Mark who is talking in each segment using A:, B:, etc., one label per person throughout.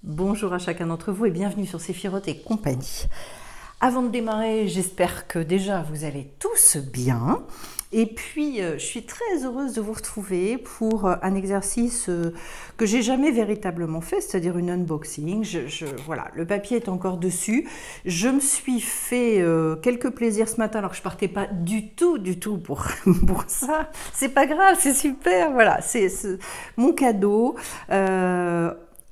A: Bonjour à chacun d'entre vous et bienvenue sur Séphiroth et compagnie. Avant de démarrer, j'espère que déjà vous allez tous bien. Et puis, je suis très heureuse de vous retrouver pour un exercice que j'ai jamais véritablement fait, c'est-à-dire une unboxing. Voilà, le papier est encore dessus. Je me suis fait quelques plaisirs ce matin, alors que je partais pas du tout pour, pour ça. C'est pas grave, c'est super. Voilà, c'est mon cadeau.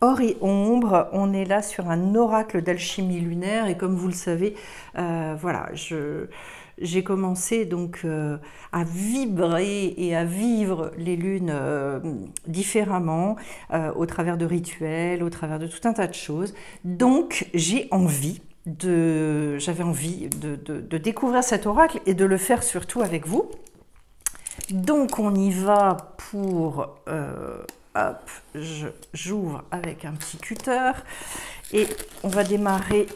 A: Or et ombre, on est là sur un oracle d'alchimie lunaire et comme vous le savez, voilà, j'ai commencé donc à vibrer et à vivre les lunes différemment au travers de rituels, au travers de tout un tas de choses. Donc j'avais envie de découvrir cet oracle et de le faire surtout avec vous. Donc on y va pour... hop, j'ouvre avec un petit cutter et on va démarrer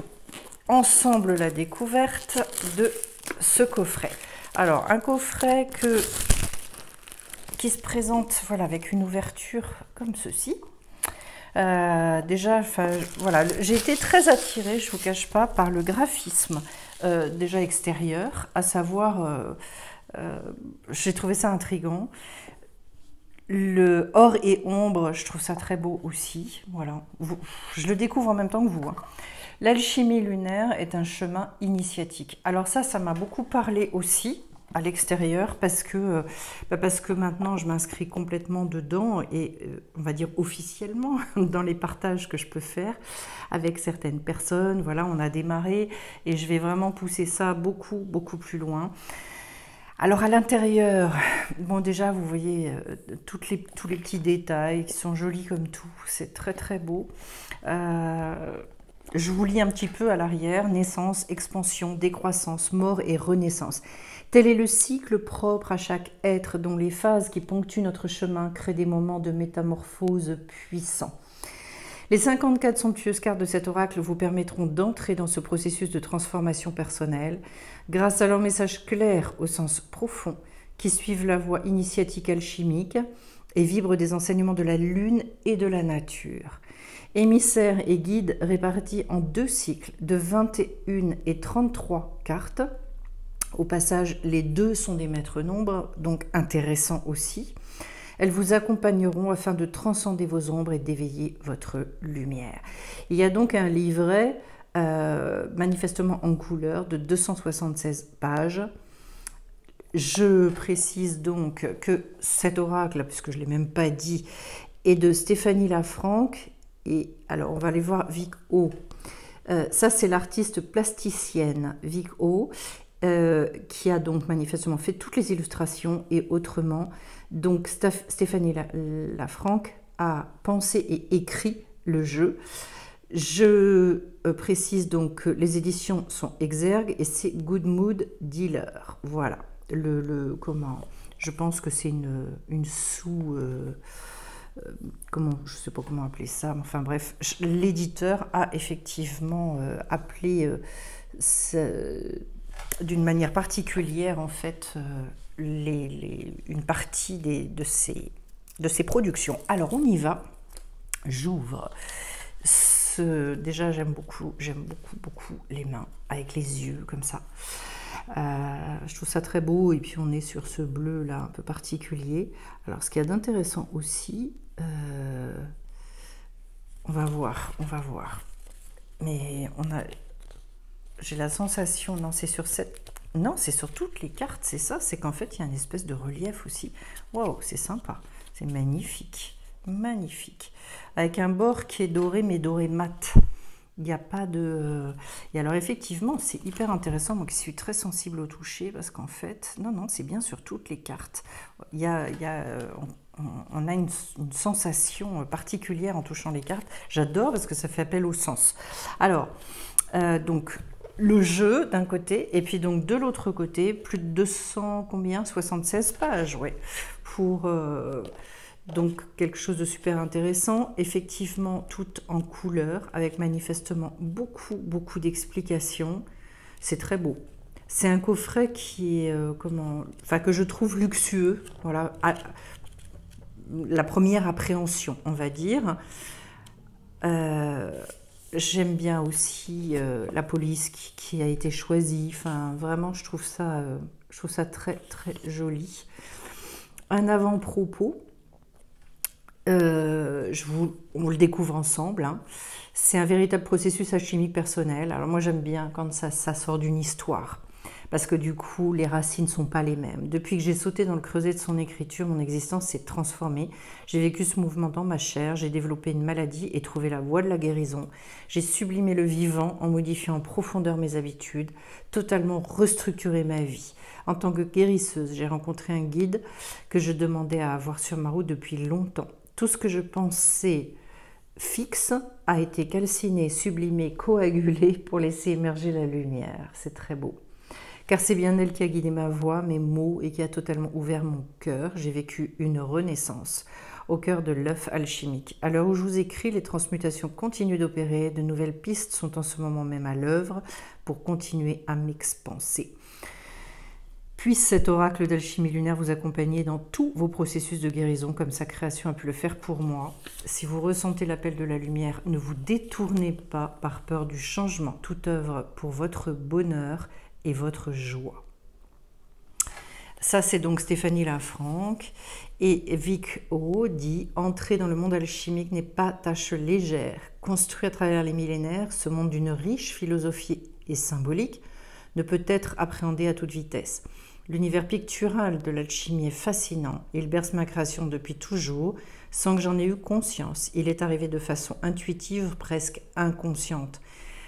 A: ensemble la découverte de ce coffret. Alors, un coffret qui se présente voilà, avec une ouverture comme ceci. Déjà, voilà, j'ai été très attirée, je ne vous cache pas, par le graphisme déjà extérieur, à savoir, j'ai trouvé ça intriguant. Le or et ombre, je trouve ça très beau aussi. Voilà, je le découvre en même temps que vous. Hein. L'alchimie lunaire est un chemin initiatique. Alors ça m'a beaucoup parlé aussi à l'extérieur parce que maintenant je m'inscris complètement dedans et on va dire officiellement dans les partages que je peux faire avec certaines personnes. Voilà, on a démarré et je vais vraiment pousser ça beaucoup plus loin. Alors à l'intérieur, bon déjà vous voyez tous les petits détails qui sont jolis comme tout, c'est très beau. Je vous lis un petit peu à l'arrière, naissance, expansion, décroissance, mort et renaissance. Tel est le cycle propre à chaque être dont les phases qui ponctuent notre chemin créent des moments de métamorphose puissants. Les 54 somptueuses cartes de cet oracle vous permettront d'entrer dans ce processus de transformation personnelle grâce à leurs messages clairs au sens profond qui suivent la voie initiatique alchimique et vibrent des enseignements de la lune et de la nature. Émissaires et guides répartis en 2 cycles de 21 et 33 cartes. Au passage, les 2 sont des maîtres nombres, donc intéressants aussi. Elles vous accompagneront afin de transcender vos ombres et d'éveiller votre lumière. Il y a donc un livret manifestement en couleur de 276 pages. Je précise donc que cet oracle, puisque je ne l'ai même pas dit, est de Stéphanie Lafranc. Et alors, on va aller voir Vic O. Ça, c'est l'artiste plasticienne Vic O, qui a donc manifestement fait toutes les illustrations et autrement. Donc Stéphanie Lafranc a pensé et écrit le jeu. Je précise donc que les éditions sont Exergue et c'est Good Mood Dealer. Voilà, comment, je pense que c'est une sous... je sais pas comment appeler ça, enfin bref, l'éditeur a effectivement appelé d'une manière particulière en fait une partie de ces productions. Alors on y va, j'ouvre. Déjà j'aime beaucoup les mains avec les yeux comme ça. Je trouve ça très beau et puis on est sur ce bleu là un peu particulier. Alors ce qu'il y a d'intéressant aussi, on va voir. Mais j'ai la sensation, non c'est sur toutes les cartes, c'est ça, c'est qu'en fait il y a une espèce de relief aussi. Waouh, c'est sympa, c'est magnifique, avec un bord qui est doré mais doré mat. Il n'y a pas de... Et alors effectivement, c'est hyper intéressant, moi qui suis très sensible au toucher, parce qu'en fait, non, c'est bien sur toutes les cartes. On a une sensation particulière en touchant les cartes. J'adore parce que ça fait appel au sens. Alors, donc, le jeu d'un côté, et puis donc de l'autre côté, plus de 76 pages, ouais, pour... Donc quelque chose de super intéressant, effectivement tout en couleur, avec manifestement beaucoup d'explications. C'est très beau. C'est un coffret qui est, que je trouve luxueux, voilà, la première appréhension, on va dire. J'aime bien aussi la police qui a été choisie. Enfin, vraiment, je trouve ça très, très joli. Un avant-propos, on le découvre ensemble, hein. C'est un véritable processus alchimique personnel. Alors moi, j'aime bien quand ça sort d'une histoire, parce que du coup, les racines ne sont pas les mêmes. Depuis que j'ai sauté dans le creuset de son écriture, mon existence s'est transformée. J'ai vécu ce mouvement dans ma chair, j'ai développé une maladie et trouvé la voie de la guérison. J'ai sublimé le vivant en modifiant en profondeur mes habitudes, totalement restructuré ma vie. En tant que guérisseuse, j'ai rencontré un guide que je demandais à avoir sur ma route depuis longtemps. Tout ce que je pensais fixe a été calciné, sublimé, coagulé pour laisser émerger la lumière. C'est très beau. Car c'est bien elle qui a guidé ma voix, mes mots et qui a totalement ouvert mon cœur. J'ai vécu une renaissance au cœur de l'œuf alchimique. À l'heure où je vous écris, les transmutations continuent d'opérer. De nouvelles pistes sont en ce moment même à l'œuvre pour continuer à m'expanser. Puisse cet oracle d'alchimie lunaire vous accompagner dans tous vos processus de guérison comme sa création a pu le faire pour moi. Si vous ressentez l'appel de la lumière, ne vous détournez pas par peur du changement. Toute œuvre pour votre bonheur et votre joie. Ça, c'est donc Stéphanie Lafranc. Et Vic O dit « Entrer dans le monde alchimique n'est pas tâche légère. Construit à travers les millénaires, ce monde d'une riche philosophie et symbolique ne peut être appréhendé à toute vitesse. L'univers pictural de l'alchimie est fascinant. Il berce ma création depuis toujours, sans que j'en ai eu conscience. Il est arrivé de façon intuitive, presque inconsciente.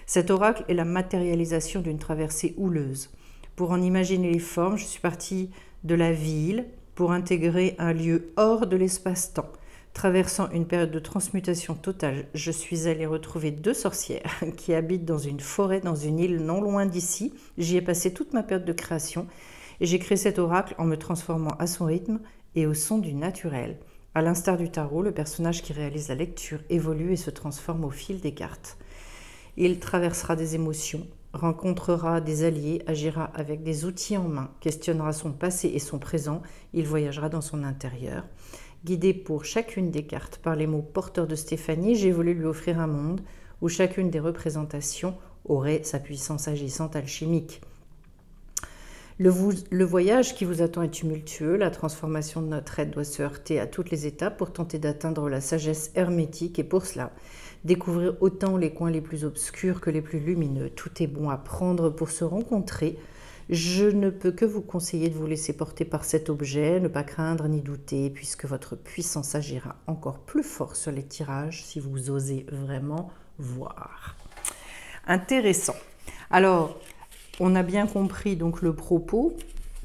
A: Cet oracle est la matérialisation d'une traversée houleuse. Pour en imaginer les formes, je suis partie de la ville pour intégrer un lieu hors de l'espace-temps. Traversant une période de transmutation totale, je suis allée retrouver 2 sorcières qui habitent dans une forêt, dans une île non loin d'ici. J'y ai passé toute ma période de création et j'ai créé cet oracle en me transformant à son rythme et au son du naturel. À l'instar du tarot, le personnage qui réalise la lecture évolue et se transforme au fil des cartes. Il traversera des émotions, rencontrera des alliés, agira avec des outils en main, questionnera son passé et son présent, il voyagera dans son intérieur. Guidé pour chacune des cartes par les mots porteurs de Stéphanie, j'ai voulu lui offrir un monde où chacune des représentations aurait sa puissance agissante alchimique. Le voyage qui vous attend est tumultueux, la transformation de notre être doit se heurter à toutes les étapes pour tenter d'atteindre la sagesse hermétique et pour cela, découvrir autant les coins les plus obscurs que les plus lumineux. Tout est bon à prendre pour se rencontrer. Je ne peux que vous conseiller de vous laisser porter par cet objet, ne pas craindre ni douter, puisque votre puissance agira encore plus fort sur les tirages si vous osez vraiment voir. Intéressant. Alors, on a bien compris donc le propos,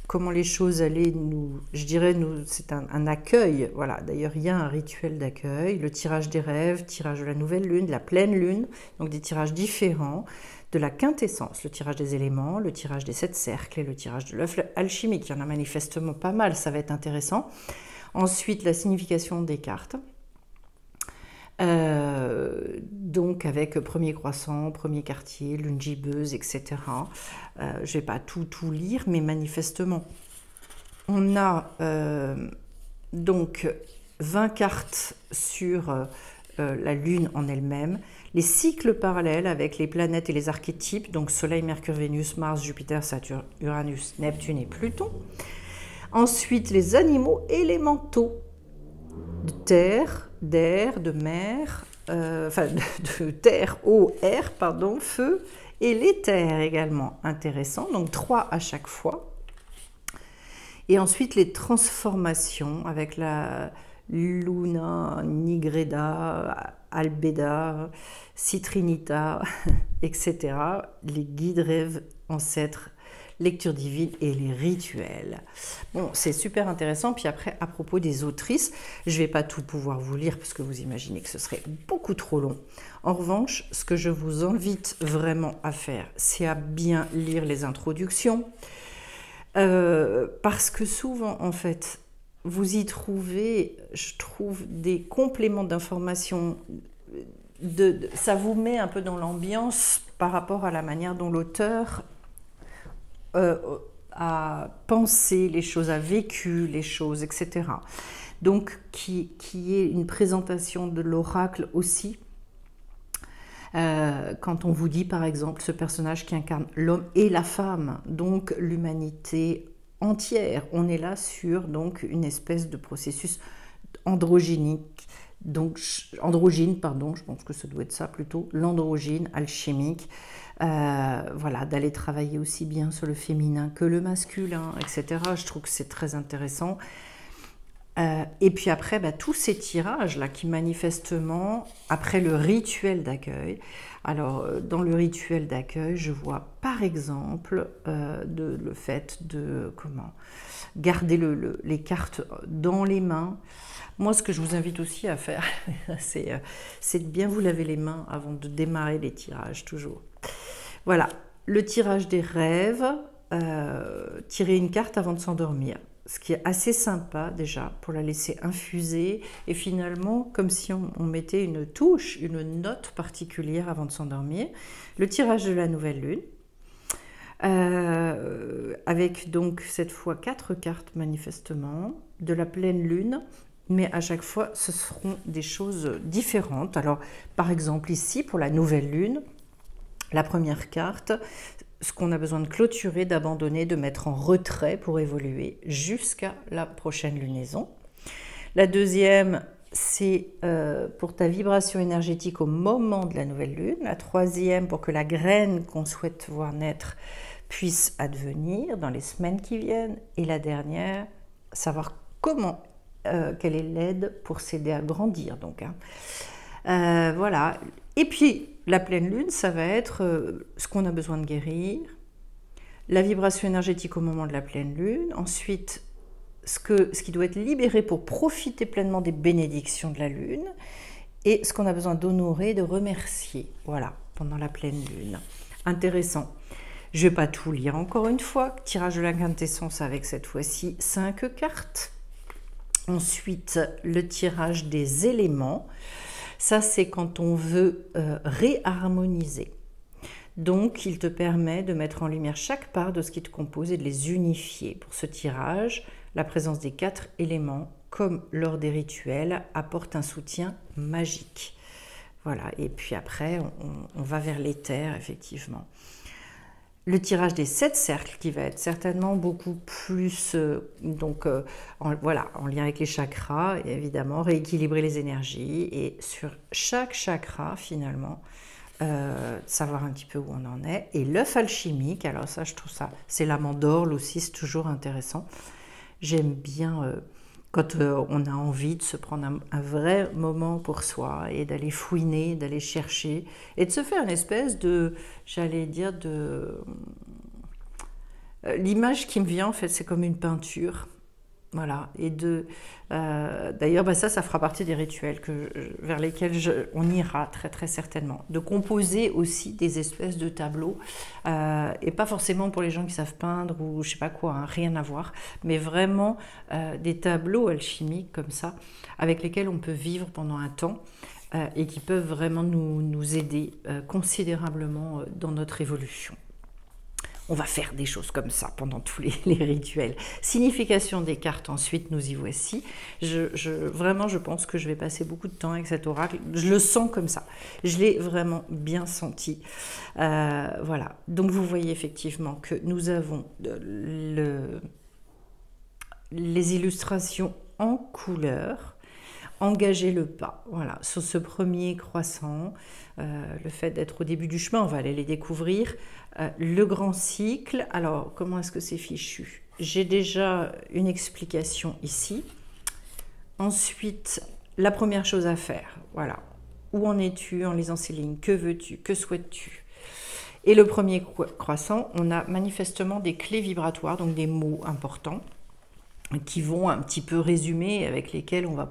A: comment les choses allaient c'est un accueil. Voilà, d'ailleurs, il y a un rituel d'accueil, le tirage des rêves, tirage de la nouvelle lune, de la pleine lune, donc des tirages différents, de la quintessence, le tirage des éléments, le tirage des 7 cercles et le tirage de l'œuf alchimique. Il y en a manifestement pas mal, ça va être intéressant. Ensuite, la signification des cartes. Donc avec premier croissant, premier quartier, lune gibbeuse, etc. Je ne vais pas tout lire, mais manifestement, on a donc 20 cartes sur la lune en elle-même, les cycles parallèles avec les planètes et les archétypes, donc Soleil, Mercure, Vénus, Mars, Jupiter, Saturne, Uranus, Neptune et Pluton. Ensuite, les animaux élémentaux de terre, d'air, de mer, de terre, eau, air, pardon, feu, et l'éther également, intéressant, donc 3 à chaque fois. Et ensuite les transformations avec la Luna, Nigreda, Albeda, Citrinita, etc. Les guides, rêves, ancêtres, lecture divine et les rituels. Bon, c'est super intéressant. Puis après, à propos des autrices, je ne vais pas tout pouvoir vous lire parce que vous imaginez que ce serait beaucoup trop long. En revanche, ce que je vous invite vraiment à faire, c'est à bien lire les introductions. Parce que souvent, en fait, vous y trouvez, je trouve, des compléments d'informations. Ça vous met un peu dans l'ambiance par rapport à la manière dont l'auteur a pensé les choses, a vécu les choses, etc. Donc, qui est une présentation de l'oracle aussi, Quand on vous dit par exemple ce personnage qui incarne l'homme et la femme, donc l'humanité entière, on est là sur donc une espèce de processus androgynique, donc androgyne, pardon, je pense que ça doit être ça plutôt, l'androgyne alchimique, voilà, d'aller travailler aussi bien sur le féminin que le masculin, etc. Je trouve que c'est très intéressant. Et puis après, tous ces tirages-là qui manifestement, après le rituel d'accueil, alors dans le rituel d'accueil, je vois par exemple le fait de garder les cartes dans les mains. Moi, ce que je vous invite aussi à faire, c'est de bien vous laver les mains avant de démarrer les tirages, toujours. Voilà, le tirage des rêves, tirer une carte avant de s'endormir. Ce qui est assez sympa déjà pour la laisser infuser et finalement comme si on mettait une touche, une note particulière avant de s'endormir. Le tirage de la nouvelle lune, avec donc cette fois 4 cartes manifestement, de la pleine lune, mais à chaque fois ce seront des choses différentes. Alors par exemple ici pour la nouvelle lune, la première carte, ce qu'on a besoin de clôturer, d'abandonner, de mettre en retrait pour évoluer jusqu'à la prochaine lunaison. La deuxième, c'est pour ta vibration énergétique au moment de la nouvelle lune. La troisième, pour que la graine qu'on souhaite voir naître puisse advenir dans les semaines qui viennent. Et la dernière, savoir comment, quelle est l'aide pour s'aider à grandir. Donc, voilà. Et puis, la pleine lune, ça va être ce qu'on a besoin de guérir, la vibration énergétique au moment de la pleine lune, ensuite ce qui doit être libéré pour profiter pleinement des bénédictions de la lune, et ce qu'on a besoin d'honorer, de remercier, voilà, pendant la pleine lune. Intéressant. Je ne vais pas tout lire encore une fois. Tirage de la quintessence avec cette fois-ci 5 cartes. Ensuite, le tirage des éléments. Ça, c'est quand on veut réharmoniser. Donc, il te permet de mettre en lumière chaque part de ce qui te compose et de les unifier. Pour ce tirage, la présence des 4 éléments, comme lors des rituels, apporte un soutien magique. Voilà, et puis après, on va vers l'éther, effectivement. Le tirage des 7 cercles qui va être certainement beaucoup plus en lien avec les chakras, et évidemment rééquilibrer les énergies et sur chaque chakra finalement savoir un petit peu où on en est. Et l'œuf alchimique, alors ça je trouve ça, c'est l'amande d'orle aussi, c'est toujours intéressant. J'aime bien quand on a envie de se prendre un vrai moment pour soi et d'aller fouiner, d'aller chercher et de se faire une espèce de, j'allais dire, l'image qui me vient en fait, c'est comme une peinture. Voilà, et d'ailleurs, ça fera partie des rituels vers lesquels on ira très très certainement. De composer aussi des espèces de tableaux, et pas forcément pour les gens qui savent peindre ou je sais pas quoi, hein, rien à voir, mais vraiment des tableaux alchimiques comme ça, avec lesquels on peut vivre pendant un temps et qui peuvent vraiment nous aider considérablement dans notre évolution. On va faire des choses comme ça pendant tous les rituels. Signification des cartes, ensuite, nous y voici. Vraiment, je pense que je vais passer beaucoup de temps avec cet oracle. Je le sens comme ça. Je l'ai vraiment bien senti. Voilà. Donc, vous voyez effectivement que nous avons les illustrations en couleur. Engager le pas, voilà, sur ce premier croissant, le fait d'être au début du chemin, on va aller les découvrir. Le grand cycle, alors comment est-ce que c'est fichu? J'ai déjà une explication ici. Ensuite, la première chose à faire, voilà, où en es-tu en lisant ces lignes? Que veux-tu? Que souhaites-tu? Et le premier croissant, on a manifestement des clés vibratoires, donc des mots importants, qui vont un petit peu résumer, sur lesquels on va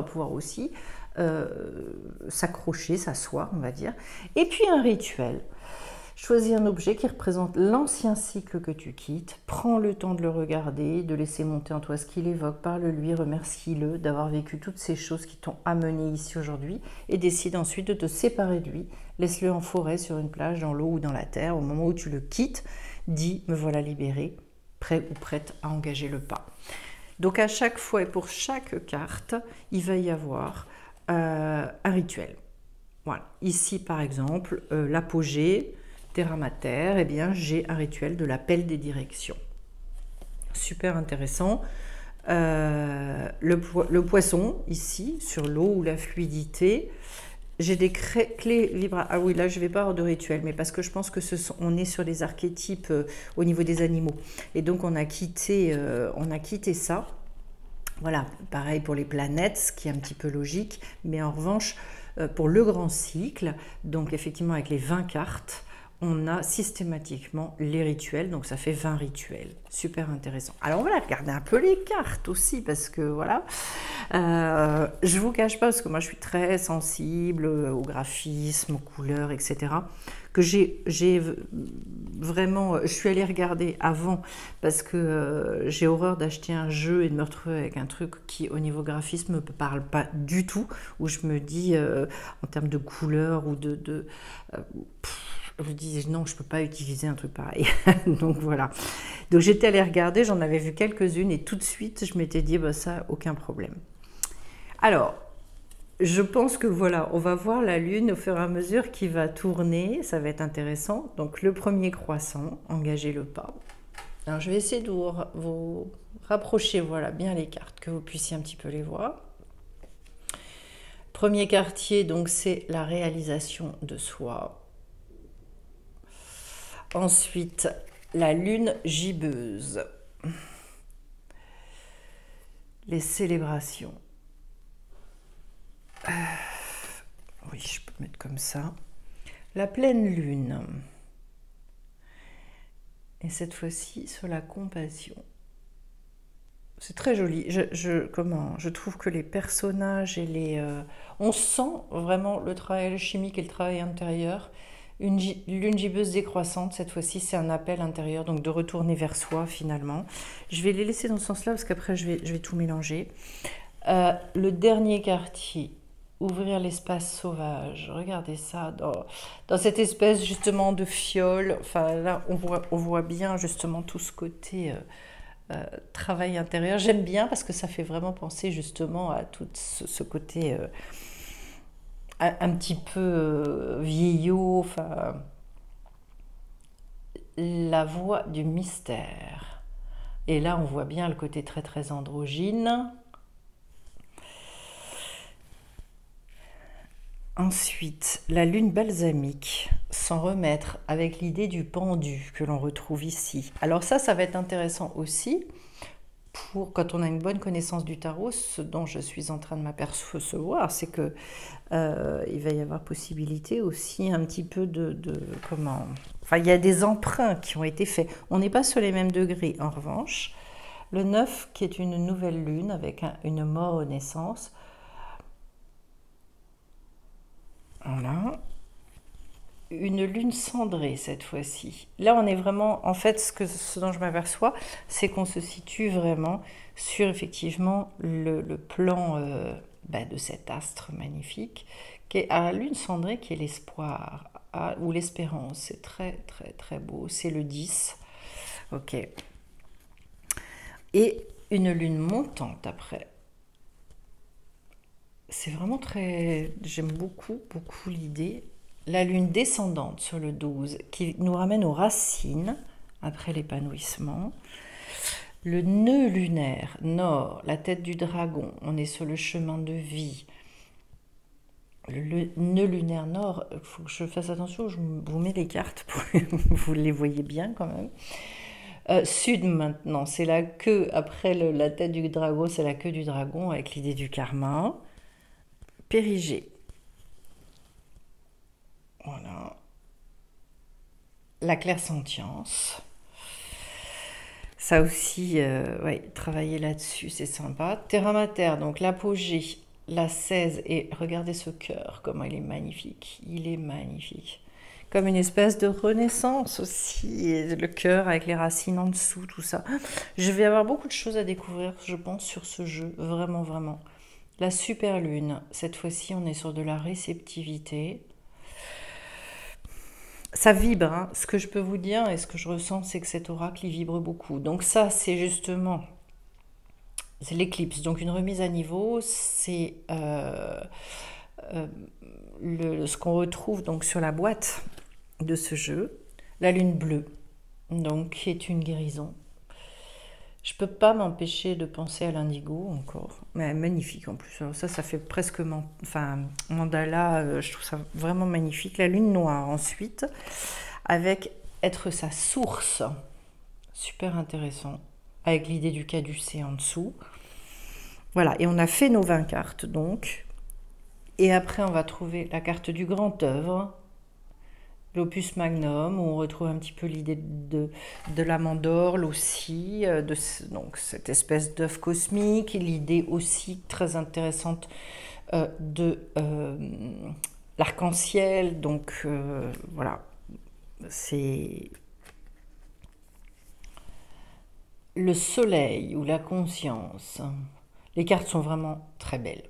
A: pouvoir aussi s'accrocher, s'asseoir, on va dire. Et puis un rituel. Choisis un objet qui représente l'ancien cycle que tu quittes. Prends le temps de le regarder, de laisser monter en toi ce qu'il évoque. Parle-lui, remercie-le d'avoir vécu toutes ces choses qui t'ont amené ici aujourd'hui et décide ensuite de te séparer de lui. Laisse-le en forêt, sur une plage, dans l'eau ou dans la terre. Au moment où tu le quittes, dis « me voilà libéré ». Prêt ou prête à engager le pas. Donc à chaque fois et pour chaque carte, il va y avoir un rituel. Voilà, ici par exemple, l'apogée, Terra Mater, eh bien j'ai un rituel de l'appel des directions. Super intéressant. Le poisson, ici, sur l'eau ou la fluidité. J'ai des clés vibratoires. Ah oui, là, je ne vais pas avoir de rituel, mais parce que je pense que on est sur les archétypes au niveau des animaux. Et donc, on a quitté ça. Voilà, pareil pour les planètes, ce qui est un petit peu logique. Mais en revanche, pour le grand cycle, donc effectivement avec les 20 cartes, on a systématiquement les rituels, donc ça fait 20 rituels. Super intéressant. Alors on va regarder un peu les cartes aussi, parce que voilà, je vous cache pas, parce que moi je suis très sensible au graphisme, aux couleurs, etc., que j'ai vraiment, je suis allée regarder avant, parce que j'ai horreur d'acheter un jeu et de me retrouver avec un truc qui au niveau graphisme ne me parle pas du tout, où je me dis en termes de couleurs ou je me disais non, je ne peux pas utiliser un truc pareil. Donc voilà. Donc j'étais allée regarder, j'en avais vu quelques-unes et tout de suite je m'étais dit bah ça, aucun problème. Alors, je pense que voilà, on va voir la Lune au fur et à mesure qui va tourner, ça va être intéressant. Donc le premier croissant, engagez le pas. Alors je vais essayer de vous rapprocher, voilà, bien les cartes, que vous puissiez un petit peu les voir. Premier quartier, donc c'est la réalisation de soi. Ensuite, la lune gibbeuse. Les célébrations. Oui, je peux mettre comme ça. La pleine lune. Et cette fois-ci, sur la compassion. C'est très joli. Je trouve que les personnages et on sent vraiment le travail chimique et le travail intérieur. Une lune gibbeuse décroissante, cette fois-ci, c'est un appel intérieur, donc de retourner vers soi, finalement. Je vais les laisser dans ce sens-là, parce qu'après, je vais tout mélanger. Le dernier quartier, ouvrir l'espace sauvage. Regardez ça, dans cette espèce, justement, de fiole. Enfin, là, on voit bien, justement, tout ce côté travail intérieur. J'aime bien, parce que ça fait vraiment penser, justement, à tout ce côté... un petit peu vieillot, enfin, la voix du mystère. Et là, on voit bien le côté très très androgyne. Ensuite, la lune balsamique, s'en remettre avec l'idée du pendu que l'on retrouve ici. Alors ça va être intéressant aussi. Quand on a une bonne connaissance du tarot, ce dont je suis en train de m'apercevoir, c'est que il va y avoir possibilité aussi un petit peu comment... Enfin, il y a des emprunts qui ont été faits. On n'est pas sur les mêmes degrés. En revanche, le 9, qui est une nouvelle lune avec une mort-renaissance. Voilà. Une lune cendrée cette fois-ci. Là, on est vraiment, en fait, ce dont je m'aperçois, c'est qu'on se situe vraiment sur effectivement le plan de cet astre magnifique, qui est à la lune cendrée, qui est l'espoir ou l'espérance. C'est très très très beau. C'est le 10. Ok. Et une lune montante après. C'est vraiment très... J'aime beaucoup beaucoup l'idée. La lune descendante sur le 12 qui nous ramène aux racines après l'épanouissement. Le nœud lunaire nord, la tête du dragon, on est sur le chemin de vie. Le nœud lunaire nord, il faut que je fasse attention, je vous mets les cartes pour que vous les voyez bien quand même. Sud maintenant, c'est la queue, après la tête du dragon, c'est la queue du dragon avec l'idée du karma. Périgée. Voilà. La clairsentience. Ça aussi, ouais, travailler là-dessus, c'est sympa. Terra Mater, donc l'apogée, la 16. Et regardez ce cœur, comment il est magnifique. Il est magnifique. Comme une espèce de renaissance aussi. Et le cœur avec les racines en dessous, tout ça. Je vais avoir beaucoup de choses à découvrir, je pense, sur ce jeu. Vraiment, vraiment. La super lune. Cette fois-ci, on est sur de la réceptivité. Ça vibre, hein. Ce que je peux vous dire et ce que je ressens, c'est que cet oracle, il vibre beaucoup. Donc ça, c'est justement, c'est l'éclipse. Donc une remise à niveau, c'est ce qu'on retrouve donc sur la boîte de ce jeu, la lune bleue, donc qui est une guérison. Je peux pas m'empêcher de penser à l'indigo encore, mais magnifique en plus. Alors ça fait presque mandala, je trouve ça vraiment magnifique. La lune noire ensuite, avec être sa source, super intéressant, avec l'idée du caducée en dessous. Voilà, et on a fait nos 20 cartes donc. Et après, on va trouver la carte du grand œuvre, l'opus magnum, où on retrouve un petit peu l'idée de la mandorle aussi, donc cette espèce d'œuf cosmique, l'idée aussi très intéressante de l'arc-en-ciel. Donc voilà, c'est le soleil ou la conscience. Les cartes sont vraiment très belles.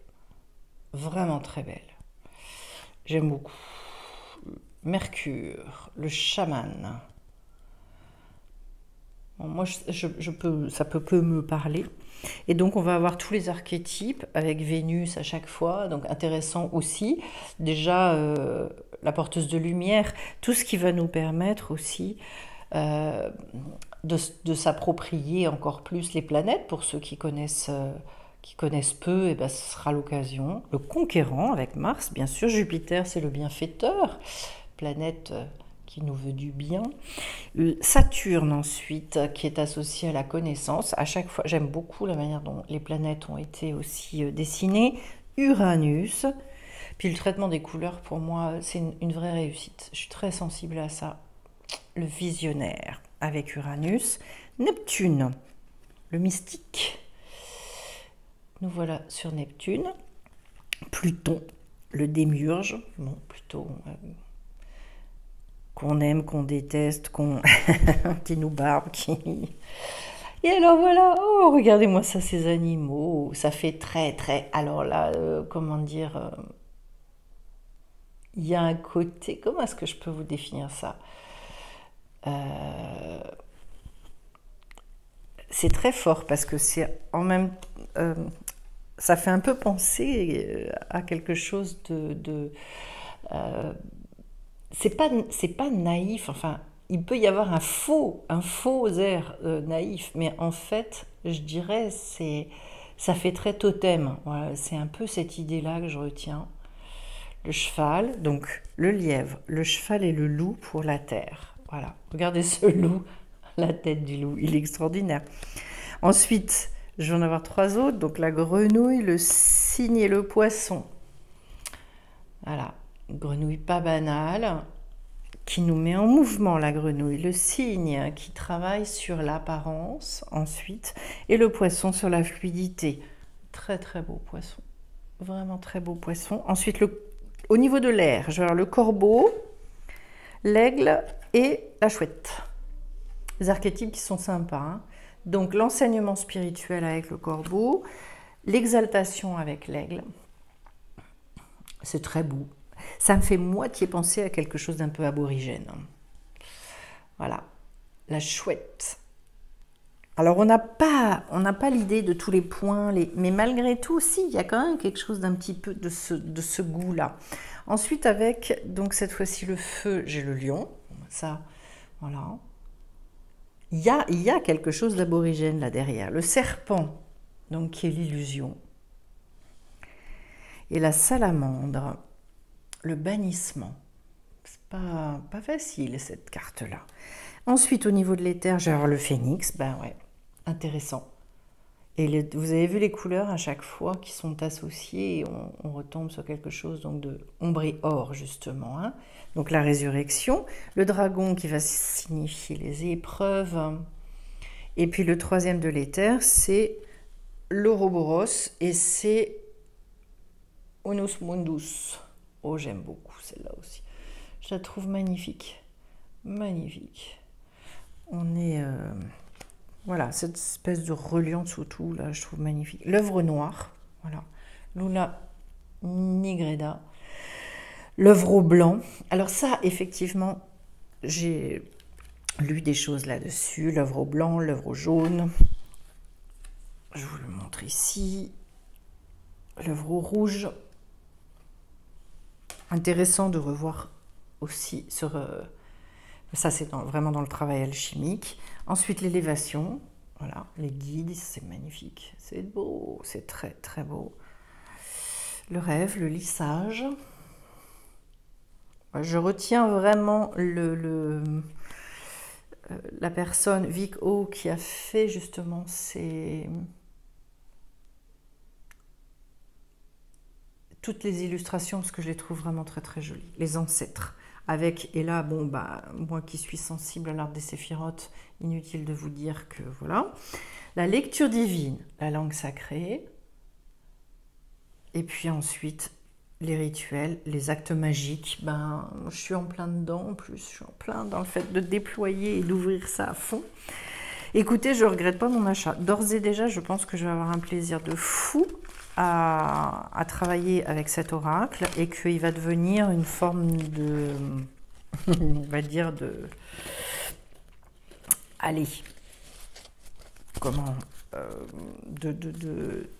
A: Vraiment très belles. J'aime beaucoup. Mercure, le chaman. Bon, moi, ça peut me parler. Et donc, on va avoir tous les archétypes avec Vénus à chaque fois. Donc, intéressant aussi. Déjà, la porteuse de lumière, tout ce qui va nous permettre aussi de s'approprier encore plus les planètes. Pour ceux qui connaissent peu, et ben, ce sera l'occasion. Le conquérant avec Mars, bien sûr. Jupiter, c'est le bienfaiteur, planète qui nous veut du bien. Saturne ensuite, qui est associé à la connaissance. À chaque fois, j'aime beaucoup la manière dont les planètes ont été aussi dessinées. Uranus, puis le traitement des couleurs, pour moi, c'est une vraie réussite. Je suis très sensible à ça. Le visionnaire avec Uranus. Neptune, le mystique. Nous voilà sur Neptune. Pluton, le démiurge. Bon, plutôt qu'on aime, qu'on déteste, qui nous barbe, Et alors voilà, oh, regardez-moi ça, ces animaux. Ça fait très, très... Alors là, comment dire... Il y a un côté... Comment est-ce que je peux vous définir ça? C'est très fort parce que c'est en même... ça fait un peu penser à quelque chose c'est pas naïf, enfin, il peut y avoir un faux air naïf, mais en fait, je dirais, ça fait très totem. Voilà, c'est un peu cette idée-là que je retiens. Le cheval, donc le lièvre, le cheval et le loup pour la terre. Voilà, regardez ce loup, la tête du loup, il est extraordinaire. Ensuite, je vais en avoir 3 autres, donc la grenouille, le cygne et le poisson. Voilà, grenouille pas banale, qui nous met en mouvement, la grenouille. Le cygne qui travaille sur l'apparence ensuite, et le poisson sur la fluidité. Très très beau poisson, vraiment très beau poisson. Ensuite, au niveau de l'air, je vais avoir le corbeau, l'aigle et la chouette. Les archétypes qui sont sympas, hein. Donc l'enseignement spirituel avec le corbeau, l'exaltation avec l'aigle. C'est très beau. Ça me fait moitié penser à quelque chose d'un peu aborigène. Voilà, la chouette. Alors on n'a pas l'idée de tous les points, mais malgré tout aussi, il y a quand même quelque chose d'un petit peu de ce goût-là. Ensuite avec, donc cette fois-ci le feu, j'ai le lion. Ça, voilà. Il y a quelque chose d'aborigène là derrière. Le serpent, donc qui est l'illusion. Et la salamandre, le bannissement. C'est pas facile cette carte-là. Ensuite, au niveau de l'éther, j'ai le phénix. Ben ouais, intéressant. Et vous avez vu les couleurs à chaque fois qui sont associées et on retombe sur quelque chose donc de ombre et or justement. Hein. Donc la résurrection, le dragon qui va signifier les épreuves. Et puis le troisième de l'éther, c'est l'Ouroboros et c'est Unus Mundus. Oh, j'aime beaucoup celle-là aussi. Je la trouve magnifique. Magnifique. On est... voilà, cette espèce de reliance autour, là, je trouve magnifique. L'œuvre noire, voilà. Luna Nigreda. L'œuvre au blanc. Alors ça, effectivement, j'ai lu des choses là-dessus. L'œuvre au blanc, l'œuvre au jaune. Je vous le montre ici. L'œuvre au rouge. Intéressant de revoir aussi sur... ça, c'est vraiment dans le travail alchimique. Ensuite, l'élévation. Voilà, les guides, c'est magnifique. C'est beau, c'est très, très beau. Le rêve, le lissage. Je retiens vraiment la personne, Vic O, qui a fait justement toutes les illustrations, parce que je les trouve vraiment très très jolies. Les ancêtres. Avec, et là, bon, bah, moi qui suis sensible à l'art des séphirotes, inutile de vous dire que voilà. La lecture divine, la langue sacrée. Et puis ensuite, les rituels, les actes magiques. Ben, je suis en plein dedans, en plus, je suis en plein dans le fait de déployer et d'ouvrir ça à fond. Écoutez, je ne regrette pas mon achat. D'ores et déjà, je pense que je vais avoir un plaisir de fou à travailler avec cet oracle et qu'il va devenir une forme de, on va dire allez, comment,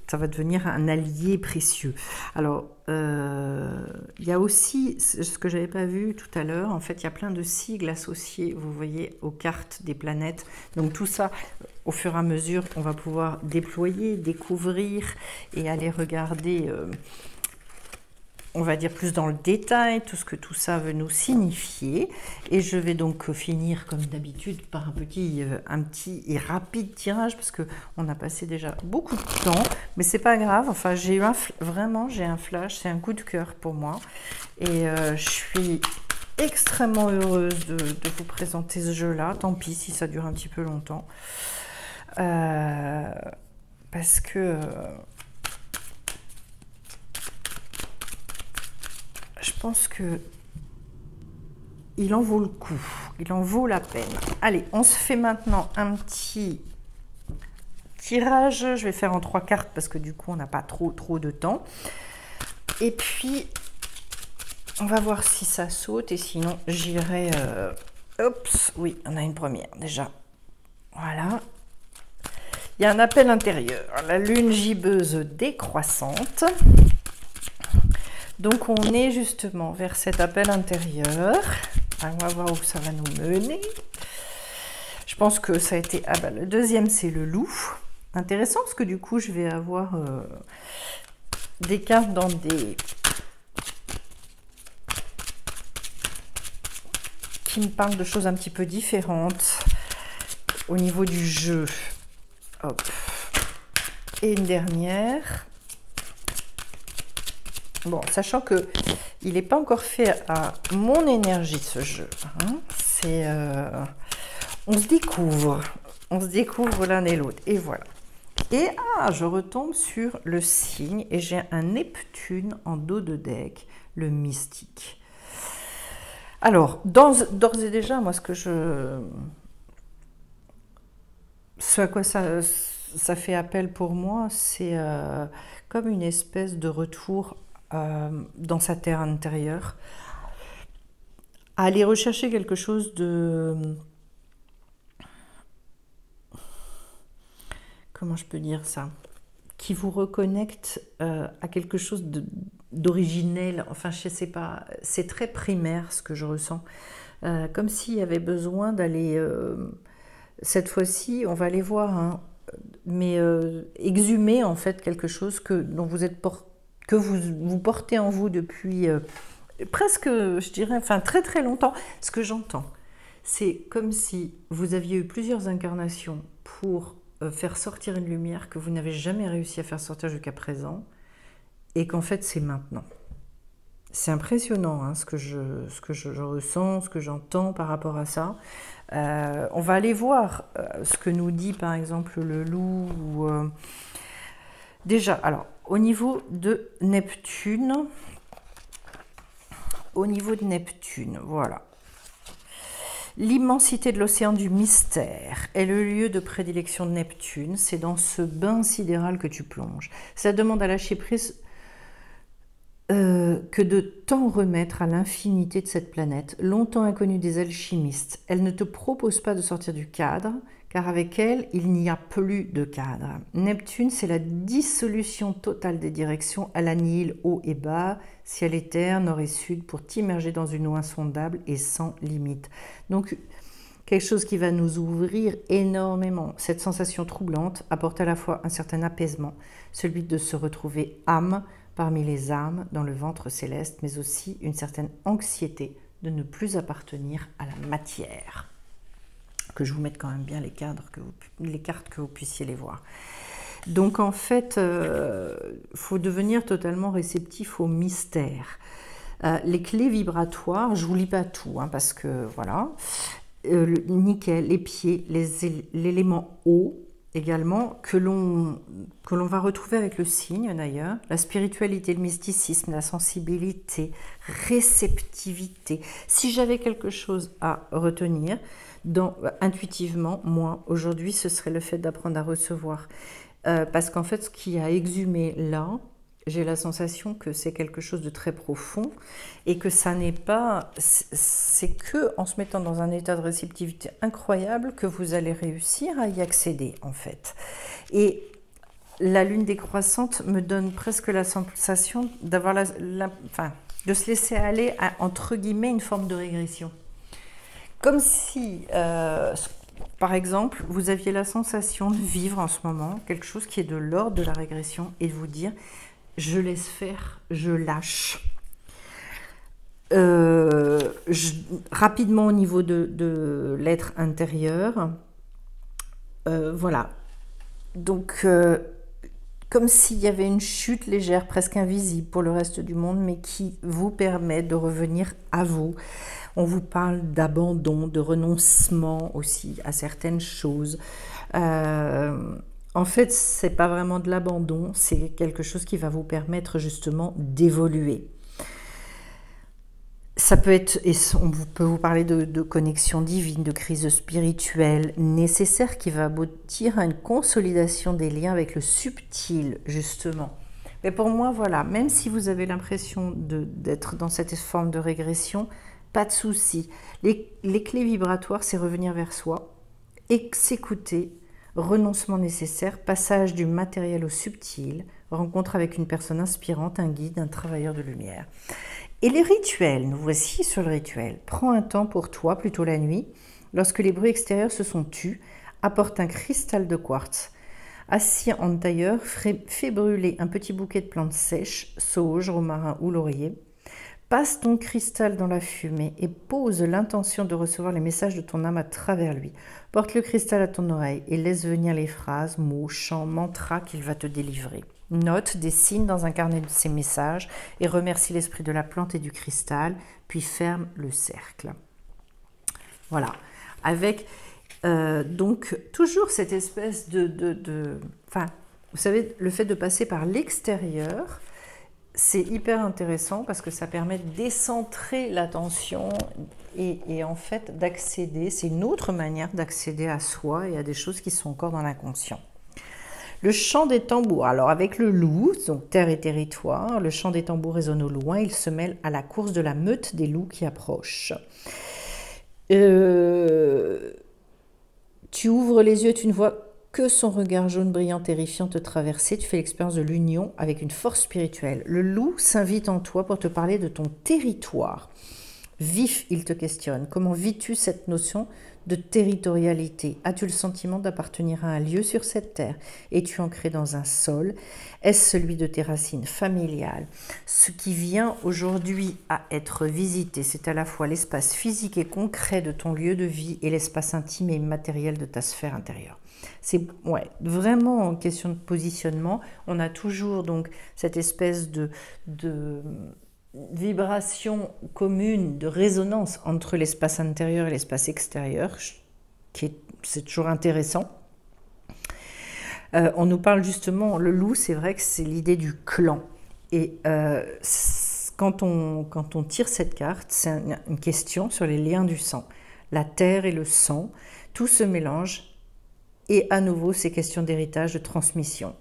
A: ça va devenir un allié précieux. Alors, il y a aussi, ce que je n'avais pas vu tout à l'heure, en fait, il y a plein de sigles associés, vous voyez, aux cartes des planètes. Donc tout ça, au fur et à mesure, on va pouvoir déployer, découvrir et aller regarder, on va dire plus dans le détail, tout ce que tout ça veut nous signifier. Et je vais donc finir, comme d'habitude, par un petit et rapide tirage, parce qu'on a passé déjà beaucoup de temps, mais c'est pas grave. Enfin, j'ai eu vraiment, j'ai un flash, c'est un coup de cœur pour moi. Et je suis extrêmement heureuse de vous présenter ce jeu-là. Tant pis si ça dure un petit peu longtemps. Parce que... je pense que il en vaut le coup, il en vaut la peine. Allez, on se fait maintenant un petit tirage. Je vais faire en 3 cartes parce que du coup, on n'a pas trop de temps. Et puis, on va voir si ça saute. Et sinon, j'irai... Oups, oui, on a une première déjà. Voilà. Il y a un appel intérieur. La lune gibbeuse décroissante. Donc, on est justement vers cet appel intérieur. On va voir où ça va nous mener. Je pense que ça a été... Ah bah, le deuxième, c'est le loup. Intéressant, parce que du coup, je vais avoir des cartes dans des... qui me parlent de choses un petit peu différentes au niveau du jeu. Hop. Et une dernière... Bon, sachant que il n'est pas encore fait à mon énergie ce jeu. Hein. C'est, on se découvre l'un et l'autre. Et voilà. Et je retombe sur le signe et j'ai un Neptune en dos de deck, le mystique. Alors, d'ores et déjà, moi, ce à quoi ça fait appel pour moi, c'est comme une espèce de retour dans sa terre intérieure, à aller rechercher quelque chose de... Comment je peux dire ça? Qui vous reconnecte à quelque chose d'originel. Enfin, je sais pas, c'est très primaire ce que je ressens. Comme s'il y avait besoin d'aller... cette fois-ci, on va aller voir, hein, mais exhumer en fait quelque chose dont vous êtes que vous portez en vous depuis presque, je dirais, enfin très très longtemps. Ce que j'entends, c'est comme si vous aviez eu plusieurs incarnations pour faire sortir une lumière que vous n'avez jamais réussi à faire sortir jusqu'à présent, et qu'en fait c'est maintenant. C'est impressionnant hein, ce que je ressens, ce que j'entends par rapport à ça. On va aller voir ce que nous dit par exemple le loup. Déjà, alors, au niveau de Neptune, voilà. L'immensité de l'océan du mystère est le lieu de prédilection de Neptune. C'est dans ce bain sidéral que tu plonges. Ça demande à lâcher prise que de t'en remettre à l'infinité de cette planète, longtemps inconnue des alchimistes. Elle ne te propose pas de sortir du cadre, car avec elle, il n'y a plus de cadre. Neptune, c'est la dissolution totale des directions. Elle annihile haut et bas, ciel et terre, nord et sud, pour t'immerger dans une eau insondable et sans limite. Donc, quelque chose qui va nous ouvrir énormément. Cette sensation troublante apporte à la fois un certain apaisement, celui de se retrouver âme parmi les âmes dans le ventre céleste, mais aussi une certaine anxiété de ne plus appartenir à la matière. Que je vous mette quand même bien les cartes que vous puissiez les voir. Donc en fait, faut devenir totalement réceptif au mystère. Les clés vibratoires, je vous lis pas tout, hein, parce que voilà, le nickel, les pieds, l'élément eau également, que l'on va retrouver avec le signe d'ailleurs, la spiritualité, le mysticisme, la sensibilité, réceptivité. Si j'avais quelque chose à retenir, intuitivement, moi, aujourd'hui, ce serait le fait d'apprendre à recevoir. Parce qu'en fait, ce qui a exhumé là, j'ai la sensation que c'est quelque chose de très profond et que ça n'est pas... C'est que en se mettant dans un état de réceptivité incroyable que vous allez réussir à y accéder, en fait. Et la lune décroissante me donne presque la sensation d'avoir de se laisser aller à, entre guillemets, une forme de régression. Comme si, par exemple, vous aviez la sensation de vivre en ce moment quelque chose qui est de l'ordre de la régression et de vous dire... Je laisse faire, je lâche. Rapidement au niveau de l'être intérieur. Voilà. Donc, comme s'il y avait une chute légère, presque invisible pour le reste du monde, mais qui vous permet de revenir à vous. On vous parle d'abandon, de renoncement aussi à certaines choses. En fait, ce n'est pas vraiment de l'abandon, c'est quelque chose qui va vous permettre justement d'évoluer. Ça peut être, et on peut vous parler de connexion divine, de crise spirituelle nécessaire qui va aboutir à une consolidation des liens avec le subtil, justement. Mais pour moi, voilà, même si vous avez l'impression d'être dans cette forme de régression, pas de souci. Les clés vibratoires, c'est revenir vers soi et s'écouter. Renoncement nécessaire, passage du matériel au subtil, rencontre avec une personne inspirante, un guide, un travailleur de lumière. Et les rituels, nous voici sur le rituel. Prends un temps pour toi, plutôt la nuit. Lorsque les bruits extérieurs se sont tus, apporte un cristal de quartz. Assis en tailleur, fais brûler un petit bouquet de plantes sèches, sauge, romarin ou laurier. Passe ton cristal dans la fumée et pose l'intention de recevoir les messages de ton âme à travers lui. Porte le cristal à ton oreille et laisse venir les phrases, mots, chants, mantras qu'il va te délivrer. Note, dessine dans un carnet de ces messages et remercie l'esprit de la plante et du cristal, puis ferme le cercle. Voilà. Avec donc toujours cette espèce Enfin, vous savez, le fait de passer par l'extérieur, c'est hyper intéressant parce que ça permet de décentrer l'attention et en fait d'accéder, c'est une autre manière d'accéder à soi et à des choses qui sont encore dans l'inconscient. Le chant des tambours, alors avec le loup, donc terre et territoire, le chant des tambours résonne au loin, il se mêle à la course de la meute des loups qui approchent. Tu ouvres les yeux, tu ne vois que son regard jaune brillant terrifiant te traverser, tu fais l'expérience de l'union avec une force spirituelle. Le loup s'invite en toi pour te parler de ton territoire. Vif, il te questionne. Comment vis-tu cette notion de territorialité? As-tu le sentiment d'appartenir à un lieu sur cette terre? Es-tu ancré dans un sol? Est-ce celui de tes racines familiales? Ce qui vient aujourd'hui à être visité, c'est à la fois l'espace physique et concret de ton lieu de vie et l'espace intime et immatériel de ta sphère intérieure. C'est vraiment en question de positionnement. On a toujours donc cette espèce de vibration commune, de résonance entre l'espace intérieur et l'espace extérieur, c'est toujours intéressant. On nous parle justement, le loup, c'est vrai que c'est l'idée du clan. Et quand on tire cette carte, c'est une question sur les liens du sang. La terre et le sang, tout se mélange. Et à nouveau, ces questions d'héritage, de transmission.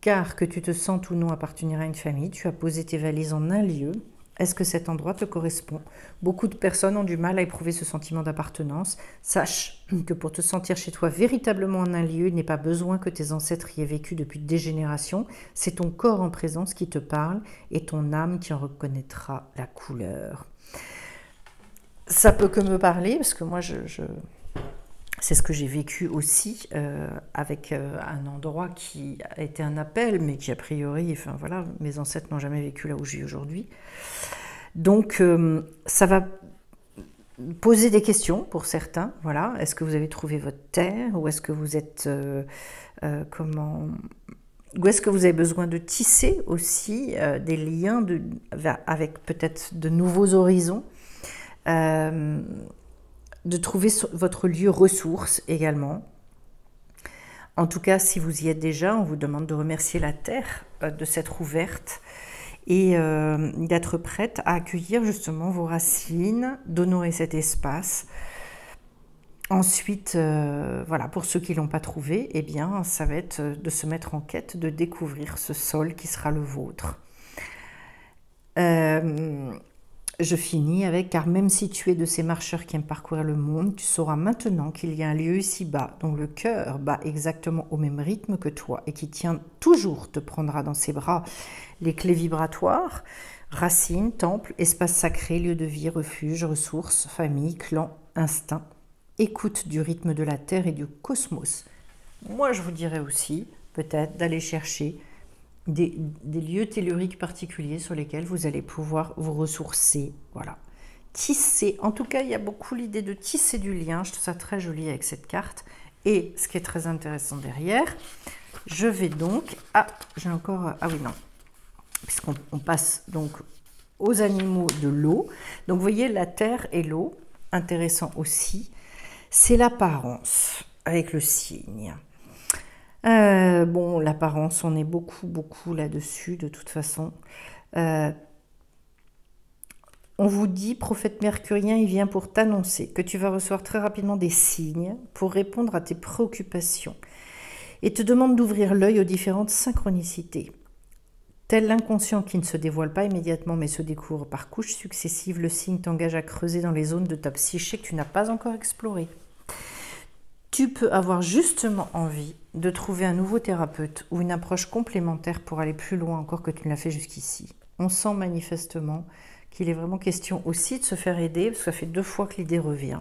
A: Car que tu te sentes ou non appartenir à une famille, tu as posé tes valises en un lieu, Est-ce que cet endroit te correspond? Beaucoup de personnes ont du mal à éprouver ce sentiment d'appartenance. Sache que pour te sentir chez toi véritablement en un lieu, il n'est pas besoin que tes ancêtres y aient vécu depuis des générations. C'est ton corps en présence qui te parle et ton âme qui en reconnaîtra la couleur. Ça peut que me parler, parce que moi, c'est ce que j'ai vécu aussi avec un endroit qui a été un appel, mais qui a priori, enfin voilà, mes ancêtres n'ont jamais vécu là où je vis aujourd'hui. Donc, ça va poser des questions pour certains. Voilà, est-ce que vous avez trouvé votre terre, ou est-ce que vous êtes où est-ce que vous avez besoin de tisser aussi des liens avec peut-être de nouveaux horizons, de trouver votre lieu ressource également. En tout cas, si vous y êtes déjà, on vous demande de remercier la Terre de s'être ouverte et d'être prête à accueillir justement vos racines, d'honorer cet espace. Ensuite, voilà, pour ceux qui ne l'ont pas trouvé, eh bien, ça va être de se mettre en quête, de découvrir ce sol qui sera le vôtre. Je finis avec, car même si tu es de ces marcheurs qui aiment parcourir le monde, tu sauras maintenant qu'il y a un lieu ici-bas dont le cœur bat exactement au même rythme que toi et qui tient toujours te prendra dans ses bras. Les clés vibratoires, racines, temple, espace sacré, lieu de vie, refuge, ressources, famille, clan, instinct, écoute du rythme de la Terre et du cosmos. Moi, je vous dirais aussi, peut-être, d'aller chercher des lieux telluriques particuliers sur lesquels vous allez pouvoir vous ressourcer. Voilà. Tisser, en tout cas, il y a beaucoup l'idée de tisser du lien. Je trouve ça très joli avec cette carte. Et ce qui est très intéressant derrière, je vais donc... Ah, j'ai encore... Ah oui, non. Puisqu'on passe donc aux animaux de l'eau. Donc, vous voyez, la terre et l'eau, intéressant aussi, c'est l'apparence avec le cygne. Bon, l'apparence, on est beaucoup là-dessus, de toute façon. On vous dit, prophète mercurien, il vient pour t'annoncer que tu vas recevoir très rapidement des signes pour répondre à tes préoccupations et te demande d'ouvrir l'œil aux différentes synchronicités. Tel l'inconscient qui ne se dévoile pas immédiatement mais se découvre par couches successives, le signe t'engage à creuser dans les zones de ta psyché que tu n'as pas encore explorées. Tu peux avoir justement envie de trouver un nouveau thérapeute ou une approche complémentaire pour aller plus loin encore que tu ne l'as fait jusqu'ici. On sent manifestement qu'il est vraiment question aussi de se faire aider, parce que ça fait 2 fois que l'idée revient.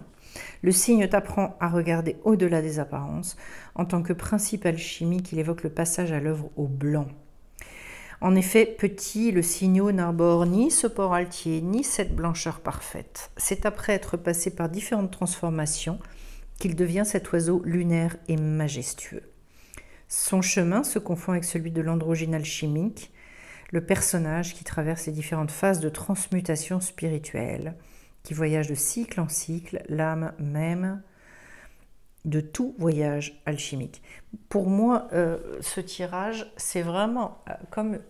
A: Le signe t'apprend à regarder au-delà des apparences. En tant que principe alchimique, il évoque le passage à l'œuvre au blanc. En effet, petit, le signe n'arbore ni ce port altier, ni cette blancheur parfaite. C'est après être passé par différentes transformations qu'il devient cet oiseau lunaire et majestueux. Son chemin se confond avec celui de l'androgyne alchimique, le personnage qui traverse les différentes phases de transmutation spirituelle, qui voyage de cycle en cycle, l'âme même de tout voyage alchimique. Pour moi, ce tirage, c'est vraiment comme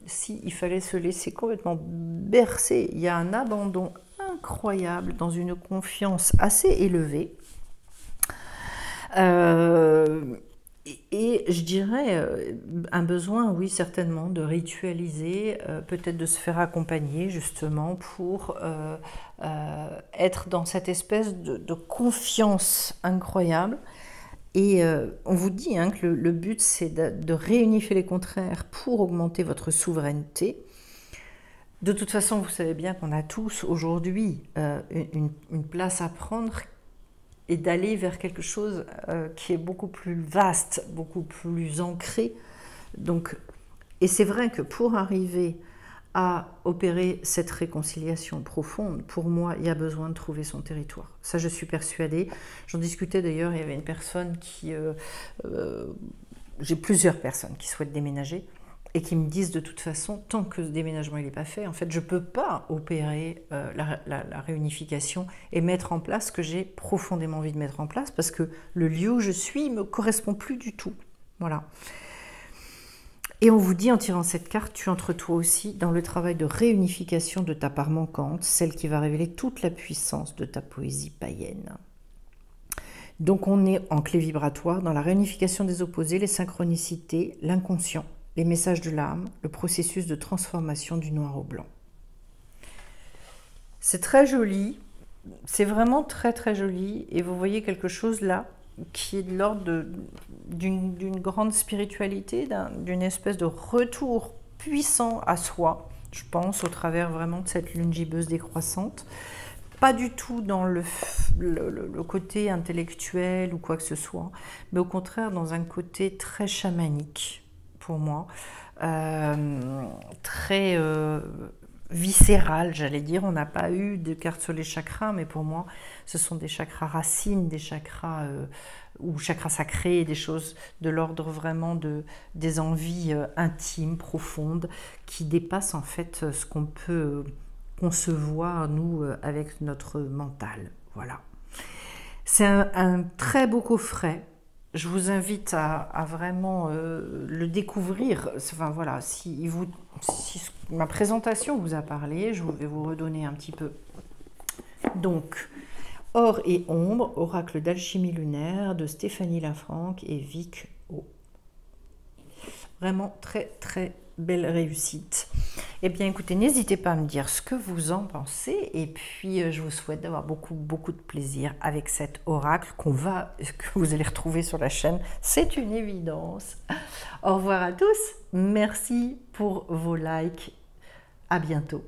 A: s'il fallait se laisser complètement bercer. Il y a un abandon incroyable dans une confiance assez élevée. Et je dirais un besoin, oui, certainement, de ritualiser, peut-être de se faire accompagner justement pour être dans cette espèce de confiance incroyable. Et on vous dit que le but, c'est de réunifier les contraires pour augmenter votre souveraineté. De toute façon, vous savez bien qu'on a tous aujourd'hui une place à prendre et d'aller vers quelque chose qui est beaucoup plus vaste, beaucoup plus ancré. Donc, et c'est vrai que pour arriver à opérer cette réconciliation profonde, pour moi, il y a besoin de trouver son territoire. Ça, je suis persuadée. J'en discutais d'ailleurs, il y avait une personne qui... j'ai plusieurs personnes qui souhaitent déménager et qui me disent de toute façon, tant que ce déménagement n'est pas fait, en fait, je ne peux pas opérer la réunification et mettre en place ce que j'ai profondément envie de mettre en place parce que le lieu où je suis ne me correspond plus du tout. Voilà. Et on vous dit, en tirant cette carte, tu entres toi aussi dans le travail de réunification de ta part manquante, celle qui va révéler toute la puissance de ta poésie païenne. Donc on est en clé vibratoire dans la réunification des opposés, les synchronicités, l'inconscient, les messages de l'âme, le processus de transformation du noir au blanc. C'est très joli, c'est vraiment très très joli, et vous voyez quelque chose là qui est de l'ordre d'une grande spiritualité, d'une espèce de retour puissant à soi, je pense, au travers vraiment de cette lune gibbeuse décroissante. Pas du tout dans le côté intellectuel ou quoi que ce soit, mais au contraire dans un côté très chamanique pour moi, très viscéral, j'allais dire. On n'a pas eu de carte sur les chakras, mais pour moi, ce sont des chakras racines, des chakras ou chakras sacrés, des choses de l'ordre vraiment des envies intimes, profondes, qui dépassent en fait ce qu'on peut concevoir, nous, avec notre mental. Voilà. C'est un très beau coffret. Je vous invite à vraiment le découvrir. Enfin voilà, si ma présentation vous a parlé, je vais vous redonner un petit peu. Donc, Or et ombre, oracle d'alchimie lunaire de Stéphanie Lafranc et Vic O. Vraiment très très belle réussite. Eh bien écoutez, n'hésitez pas à me dire ce que vous en pensez, et puis je vous souhaite d'avoir beaucoup de plaisir avec cet oracle que vous allez retrouver sur la chaîne, c'est une évidence. Au revoir à tous, merci pour vos likes, à bientôt.